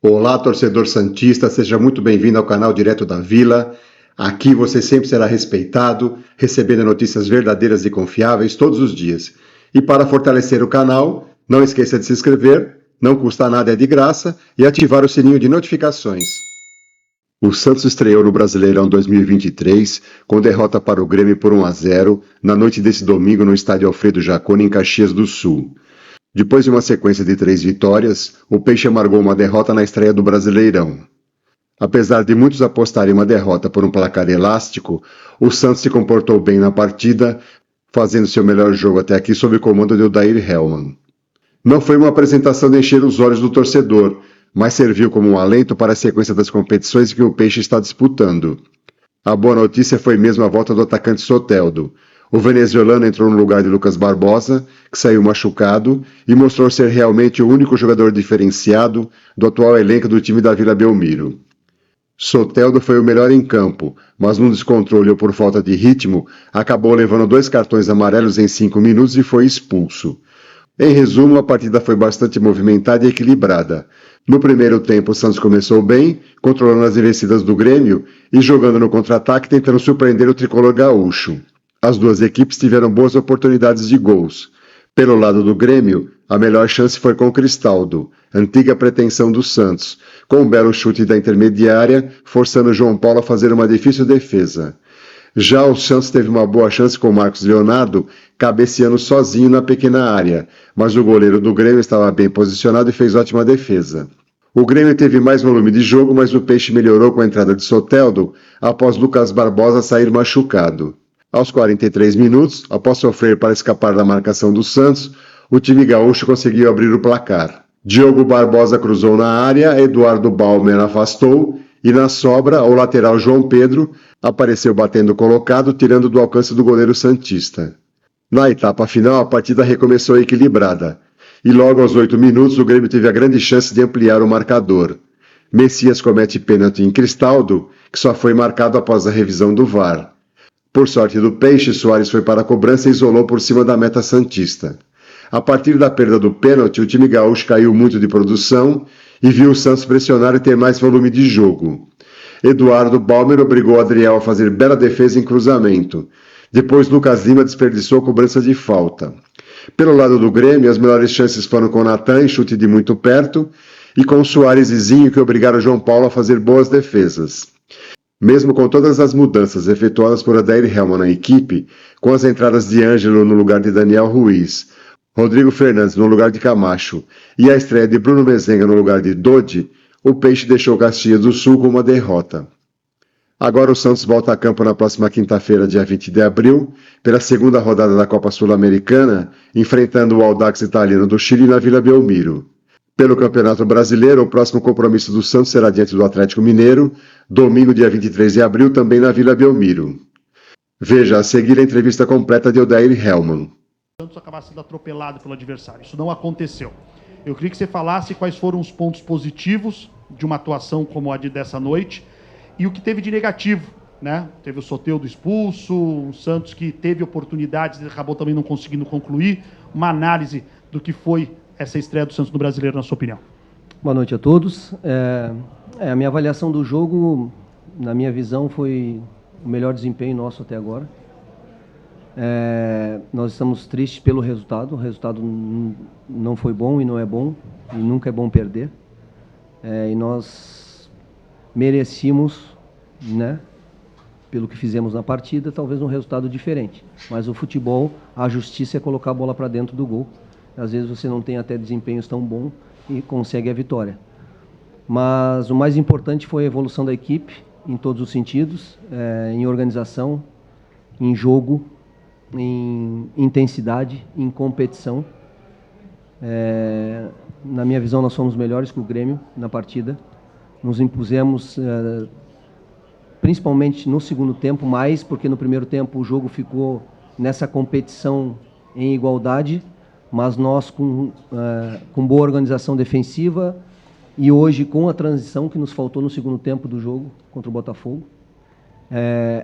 Olá, torcedor santista, seja muito bem-vindo ao canal Direto da Vila. Aqui você sempre será respeitado, recebendo notícias verdadeiras e confiáveis todos os dias. E para fortalecer o canal, não esqueça de se inscrever, não custa nada, é de graça, e ativar o sininho de notificações. O Santos estreou no Brasileirão 2023 com derrota para o Grêmio por 1-0 na noite desse domingo no estádio Alfredo Jaconi, em Caxias do Sul. Depois de uma sequência de 3 vitórias, o Peixe amargou uma derrota na estreia do Brasileirão. Apesar de muitos apostarem uma derrota por um placar elástico, o Santos se comportou bem na partida, fazendo seu melhor jogo até aqui sob o comando de Odair Hellmann. Não foi uma apresentação de encher os olhos do torcedor, mas serviu como um alento para a sequência das competições que o Peixe está disputando. A boa notícia foi mesmo a volta do atacante Soteldo. O venezuelano entrou no lugar de Lucas Barbosa, que saiu machucado, e mostrou ser realmente o único jogador diferenciado do atual elenco do time da Vila Belmiro. Soteldo foi o melhor em campo, mas num descontrole ou por falta de ritmo, acabou levando 2 cartões amarelos em 5 minutos e foi expulso. Em resumo, a partida foi bastante movimentada e equilibrada. No primeiro tempo, o Santos começou bem, controlando as investidas do Grêmio e jogando no contra-ataque, tentando surpreender o tricolor gaúcho. As duas equipes tiveram boas oportunidades de gols. Pelo lado do Grêmio, a melhor chance foi com o Cristaldo, antiga pretensão do Santos, com um belo chute da intermediária, forçando João Paulo a fazer uma difícil defesa. Já o Santos teve uma boa chance com Marcos Leonardo, cabeceando sozinho na pequena área, mas o goleiro do Grêmio estava bem posicionado e fez ótima defesa. O Grêmio teve mais volume de jogo, mas o Peixe melhorou com a entrada de Soteldo após Lucas Barbosa sair machucado. Aos 43 minutos, após sofrer para escapar da marcação do Santos, o time gaúcho conseguiu abrir o placar. Diogo Barbosa cruzou na área, Eduardo Balmer afastou e na sobra, o lateral João Pedro apareceu batendo colocado, tirando do alcance do goleiro santista. Na etapa final, a partida recomeçou equilibrada e logo aos 8 minutos o Grêmio teve a grande chance de ampliar o marcador. Messias comete pênalti em Cristaldo, que só foi marcado após a revisão do VAR. Por sorte do Peixe, Soares foi para a cobrança e isolou por cima da meta santista. A partir da perda do pênalti, o time gaúcho caiu muito de produção e viu o Santos pressionar e ter mais volume de jogo. Eduardo Balmer obrigou Adriel a fazer bela defesa em cruzamento. Depois, Lucas Lima desperdiçou a cobrança de falta. Pelo lado do Grêmio, as melhores chances foram com Natan, em chute de muito perto, e com Soares e Zinho, que obrigaram João Paulo a fazer boas defesas. Mesmo com todas as mudanças efetuadas por Odair Hellmann na equipe, com as entradas de Ângelo no lugar de Daniel Ruiz, Rodrigo Fernandes no lugar de Camacho e a estreia de Bruno Mezenga no lugar de Dodi, o Peixe deixou Caxias do Sul com uma derrota. Agora o Santos volta a campo na próxima quinta-feira, dia 20 de abril, pela segunda rodada da Copa Sul-Americana, enfrentando o Audax Italiano do Chile na Vila Belmiro. Pelo Campeonato Brasileiro, o próximo compromisso do Santos será diante do Atlético Mineiro, domingo, dia 23 de abril, também na Vila Belmiro. Veja a seguir a entrevista completa de Odair Hellmann. O Santos acabar sendo atropelado pelo adversário. Isso não aconteceu. Eu queria que você falasse quais foram os pontos positivos de uma atuação como a dessa noite e o que teve de negativo, né? Teve o Soteldo expulso, o Santos que teve oportunidades e acabou também não conseguindo concluir. Uma análise do que foi essa estreia do Santos no Brasileiro, na sua opinião. Boa noite a todos. A minha avaliação do jogo, na minha visão, foi o melhor desempenho nosso até agora. Nós estamos tristes pelo resultado. O resultado não foi bom e não é bom, e nunca é bom perder. E nós merecíamos, né, pelo que fizemos na partida, talvez um resultado diferente. Mas o futebol, a justiça é colocar a bola para dentro do gol. Às vezes você não tem até desempenhos tão bons e consegue a vitória. Mas o mais importante foi a evolução da equipe, em todos os sentidos, em organização, em jogo, em intensidade, em competição. Na minha visão, nós fomos melhores que o Grêmio na partida. Nos impusemos, principalmente no segundo tempo, mais porque no primeiro tempo o jogo ficou nessa competição em igualdade, mas nós com boa organização defensiva e hoje com a transição que nos faltou no segundo tempo do jogo contra o Botafogo.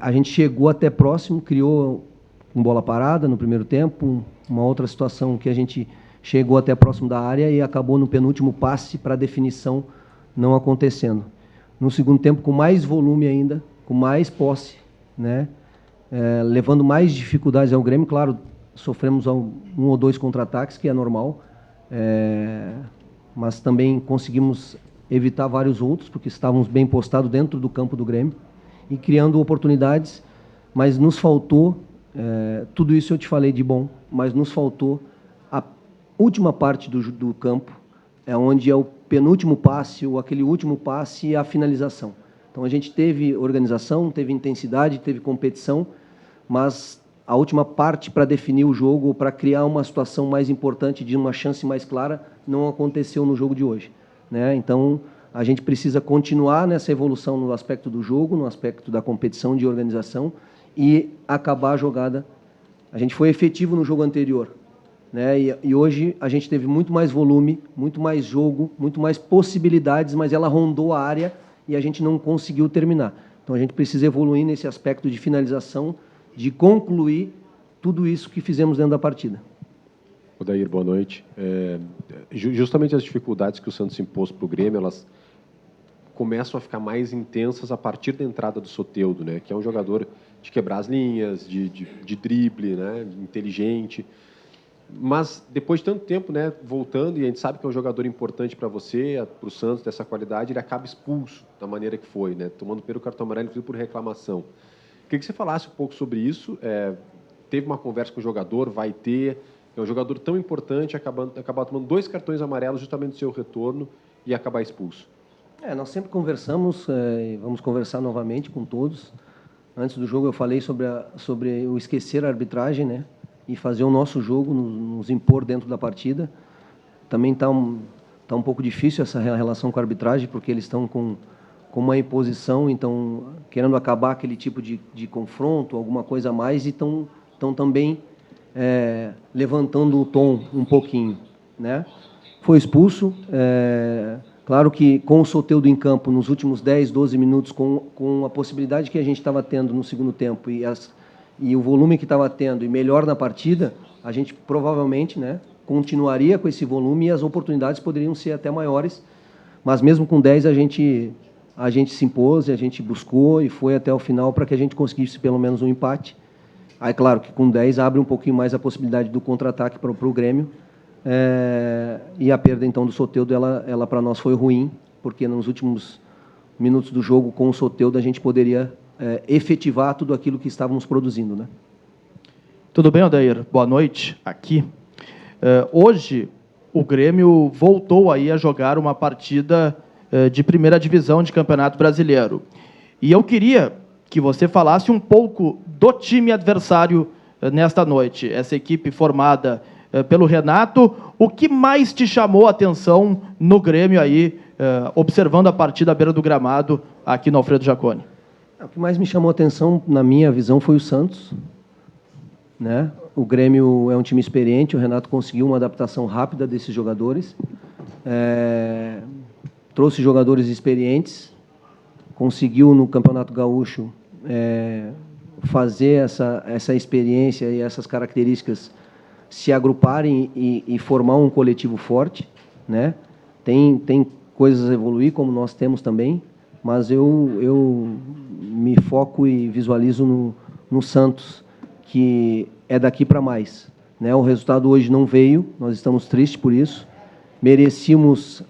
A gente chegou até próximo, criou com bola parada no primeiro tempo, uma outra situação que a gente chegou até próximo da área e acabou no penúltimo passe para definição não acontecendo. No segundo tempo, com mais volume ainda, com mais posse, né? Levando mais dificuldades ao Grêmio. Claro, sofremos um ou dois contra-ataques, que é normal, mas também conseguimos evitar vários outros, porque estávamos bem postados dentro do campo do Grêmio e criando oportunidades, mas nos faltou, tudo isso eu te falei de bom, mas nos faltou a última parte do campo, onde é o penúltimo passe, ou aquele último passe e a finalização. Então a gente teve organização, teve intensidade, teve competição, mas a última parte para definir o jogo, ou para criar uma situação mais importante, de uma chance mais clara, não aconteceu no jogo de hoje, né? Então a gente precisa continuar nessa evolução no aspecto do jogo, no aspecto da competição, de organização, e acabar a jogada. A gente foi efetivo no jogo anterior, né? E hoje a gente teve muito mais volume, muito mais jogo, muito mais possibilidades, mas ela rondou a área e a gente não conseguiu terminar. Então a gente precisa evoluir nesse aspecto de finalização, de concluir tudo isso que fizemos dentro da partida. Odair, boa noite. Justamente as dificuldades que o Santos impôs para o Grêmio, elas começam a ficar mais intensas a partir da entrada do Soteldo, né? Que é um jogador de quebrar as linhas, de drible, né? Inteligente. Mas depois de tanto tempo, né, voltando, e a gente sabe que é um jogador importante para você, para o Santos, dessa qualidade, ele acaba expulso da maneira que foi, né? Tomando o primeiro cartão amarelo, inclusive por reclamação. Queria que você falasse um pouco sobre isso. Teve uma conversa com o jogador, vai ter. É um jogador tão importante, acabar tomando 2 cartões amarelos justamente no seu retorno e acabar expulso. Nós sempre conversamos, e vamos conversar novamente com todos. Antes do jogo eu falei sobre o esquecer a arbitragem, né? E fazer o nosso jogo, nos impor dentro da partida. Também está um pouco difícil essa relação com a arbitragem, porque eles estão com uma imposição, então querendo acabar aquele tipo de confronto, alguma coisa a mais, e estão também levantando o tom um pouquinho, né? Foi expulso, claro que com o Soteldo em campo nos últimos 10, 12 minutos, com a possibilidade que a gente estava tendo no segundo tempo e o volume que estava tendo, e melhor na partida, a gente provavelmente, né, continuaria com esse volume e as oportunidades poderiam ser até maiores, mas mesmo com 10 a gente se impôs, a gente buscou e foi até o final para que a gente conseguisse pelo menos um empate. Aí, claro, que com 10 abre um pouquinho mais a possibilidade do contra-ataque para o Grêmio, e a perda, então, do Soteldo, ela para nós foi ruim, porque nos últimos minutos do jogo, com o Soteldo, a gente poderia efetivar tudo aquilo que estávamos produzindo, né? Tudo bem, Odair? Boa noite, aqui. Hoje, o Grêmio voltou aí a jogar uma partida de primeira divisão de Campeonato Brasileiro. E eu queria que você falasse um pouco do time adversário nesta noite. Essa equipe formada pelo Renato, o que mais te chamou a atenção no Grêmio aí, observando a partida à beira do gramado aqui no Alfredo Jaconi? O que mais me chamou a atenção, na minha visão, foi o Santos, né? O Grêmio é um time experiente, o Renato conseguiu uma adaptação rápida desses jogadores, trouxe jogadores experientes, conseguiu no Campeonato Gaúcho fazer essa experiência e essas características se agruparem e formar um coletivo forte, né? Tem coisas a evoluir, como nós temos também, mas eu me foco e visualizo no Santos, que é daqui para mais, né? O resultado hoje não veio, nós estamos tristes por isso, merecíamos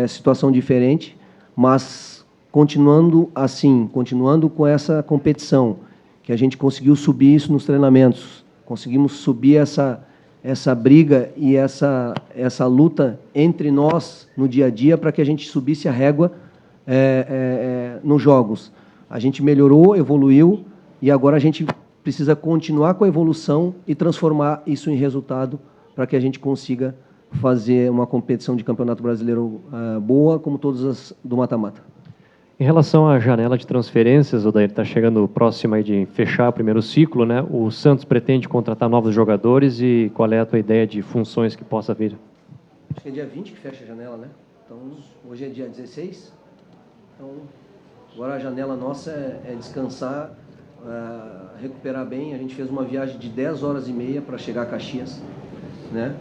situação diferente, mas continuando assim, continuando com essa competição, que a gente conseguiu subir isso nos treinamentos, conseguimos subir essa briga e essa luta entre nós no dia a dia para que a gente subisse a régua nos jogos. A gente melhorou, evoluiu, e agora a gente precisa continuar com a evolução e transformar isso em resultado para que a gente consiga fazer uma competição de Campeonato Brasileiro boa, como todas as do mata-mata. Em relação à janela de transferências, Odair, está chegando próximo aí de fechar o primeiro ciclo, né? O Santos pretende contratar novos jogadores, e qual é a tua ideia de funções que possa vir? Acho que é dia 20 que fecha a janela, né? Então, hoje é dia 16. Então, agora a janela nossa é descansar, recuperar bem. A gente fez uma viagem de 10 horas e meia para chegar a Caxias, né?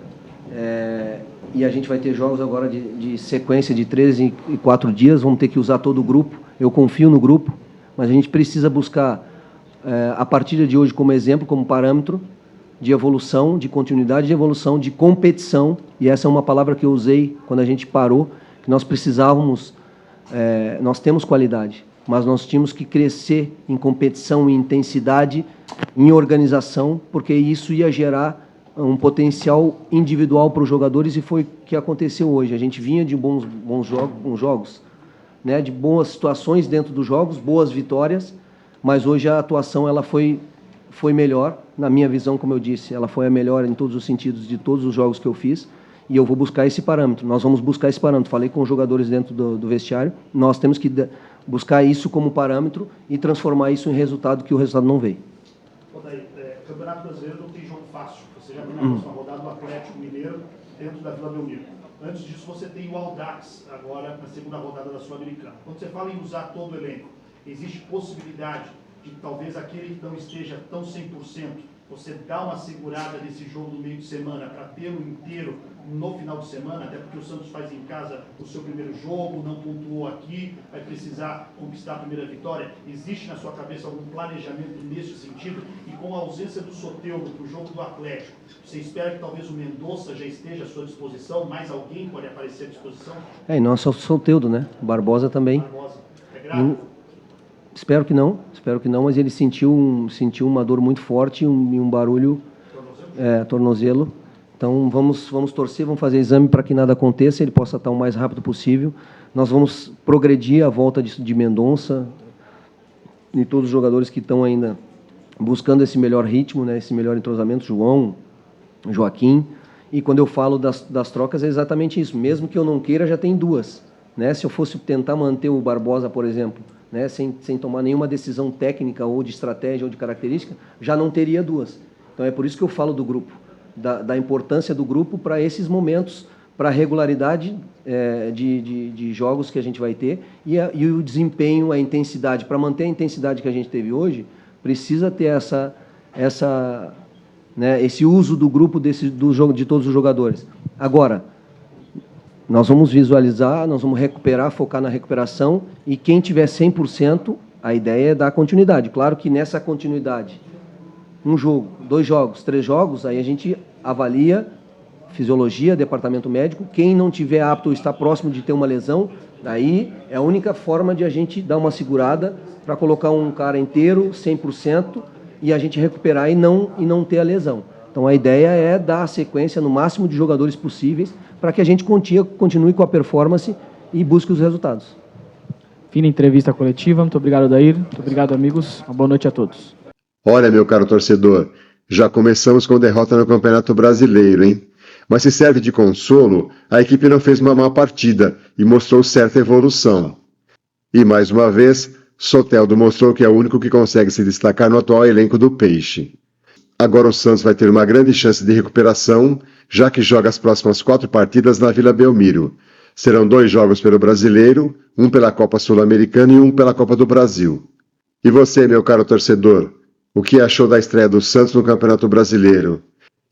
E a gente vai ter jogos agora de sequência de 13 e 4 dias, vamos ter que usar todo o grupo. Eu confio no grupo, mas a gente precisa buscar a partida de hoje como exemplo, como parâmetro de evolução, de continuidade de evolução, de competição, e essa é uma palavra que eu usei quando a gente parou, que nós precisávamos, nós temos qualidade, mas nós tínhamos que crescer em competição, em intensidade, em organização, porque isso ia gerar um potencial individual para os jogadores, e foi o que aconteceu hoje. A gente vinha de bons jogos, né, de boas situações dentro dos jogos, boas vitórias, mas hoje a atuação ela foi melhor, na minha visão, como eu disse, ela foi a melhor em todos os sentidos de todos os jogos que eu fiz, e eu vou buscar esse parâmetro, nós vamos buscar esse parâmetro. Falei com os jogadores dentro do vestiário, nós temos que buscar isso como parâmetro e transformar isso em resultado, que o resultado não veio. Campeonato Brasileiro não tem jogo fácil. Você já tem na próxima rodada o Atlético Mineiro dentro da Vila Belmiro. Antes disso, você tem o Audax agora na segunda rodada da Sul-Americana. Quando você fala em usar todo o elenco, existe possibilidade de talvez aquele que não esteja tão 100%, você dar uma segurada nesse jogo no meio de semana para tê-lo inteiro no final de semana, até porque o Santos faz em casa o seu primeiro jogo, não pontuou aqui, vai precisar conquistar a primeira vitória. Existe na sua cabeça algum planejamento nesse sentido? E com a ausência do Soteldo para o jogo do Atlético, você espera que talvez o Mendonça já esteja à sua disposição? Mais alguém pode aparecer à disposição? E não só o Soteldo, né? O Barbosa também. Barbosa. É grave? Espero que não, mas ele sentiu uma dor muito forte e um barulho, tornozelo. Então vamos torcer, vamos fazer exame para que nada aconteça, ele possa estar o mais rápido possível. Nós vamos progredir a volta de Mendonça e todos os jogadores que estão ainda buscando esse melhor ritmo, né, esse melhor entrosamento, João, Joaquim. E quando eu falo das trocas é exatamente isso, mesmo que eu não queira, já tem duas. Né? Se eu fosse tentar manter o Barbosa, por exemplo, né, sem tomar nenhuma decisão técnica ou de estratégia ou de característica, já não teria duas. Então é por isso que eu falo do grupo, da importância do grupo para esses momentos, para a regularidade de jogos que a gente vai ter e o desempenho, a intensidade. Para manter a intensidade que a gente teve hoje, precisa ter esse uso do grupo do jogo de todos os jogadores. Agora, nós vamos visualizar, nós vamos recuperar, focar na recuperação, e quem tiver 100%, a ideia é dar continuidade. Claro que nessa continuidade, um jogo, 2 jogos, 3 jogos, aí a gente avalia fisiologia, departamento médico. Quem não tiver apto ou está próximo de ter uma lesão, daí é a única forma de a gente dar uma segurada para colocar um cara inteiro, 100%, e a gente recuperar e não ter a lesão. Então a ideia é dar a sequência no máximo de jogadores possíveis para que a gente continue com a performance e busque os resultados. Fim da entrevista coletiva. Muito obrigado, Odair. Muito obrigado, amigos. Uma boa noite a todos. Olha, meu caro torcedor, já começamos com derrota no Campeonato Brasileiro, hein? Mas se serve de consolo, a equipe não fez uma má partida e mostrou certa evolução. E mais uma vez, Soteldo mostrou que é o único que consegue se destacar no atual elenco do Peixe. Agora o Santos vai ter uma grande chance de recuperação, já que joga as próximas 4 partidas na Vila Belmiro. Serão 2 jogos pelo Brasileiro, um pela Copa Sul-Americana e um pela Copa do Brasil. E você, meu caro torcedor, o que achou da estreia do Santos no Campeonato Brasileiro?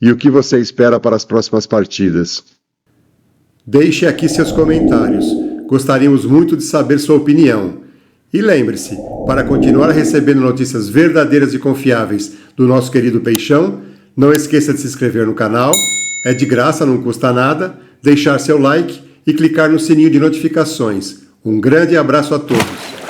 E o que você espera para as próximas partidas? Deixe aqui seus comentários. Gostaríamos muito de saber sua opinião. E lembre-se, para continuar recebendo notícias verdadeiras e confiáveis do nosso querido Peixão, não esqueça de se inscrever no canal, é de graça, não custa nada, deixar seu like e clicar no sininho de notificações. Um grande abraço a todos!